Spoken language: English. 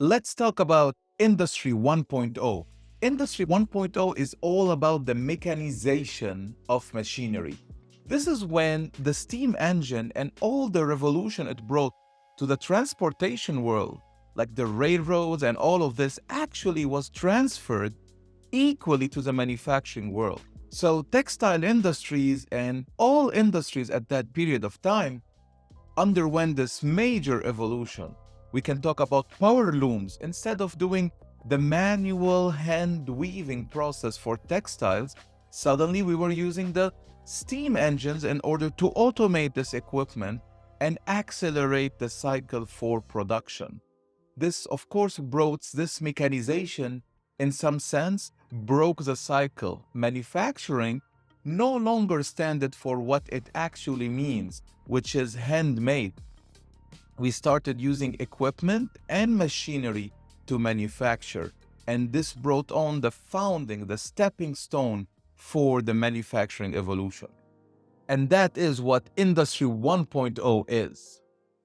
Let's talk about Industry 1.0. Industry 1.0 is all about the mechanization of machinery. This is when the steam engine and all the revolution it brought to the transportation world, like the railroads and all of this, actually was transferred equally to the manufacturing world. So textile industries and all industries at that period of time underwent this major evolution. We can talk about power looms. Instead of doing the manual hand weaving process for textiles, suddenly we were using the steam engines in order to automate this equipment and accelerate the cycle for production. This, of course, brought this mechanization, in some sense, broke the cycle. Manufacturing no longer stood for what it actually means, which is handmade. We started using equipment and machinery to manufacture, and this brought on the founding, the stepping stone for the manufacturing evolution. And that is what Industry 1.0 is.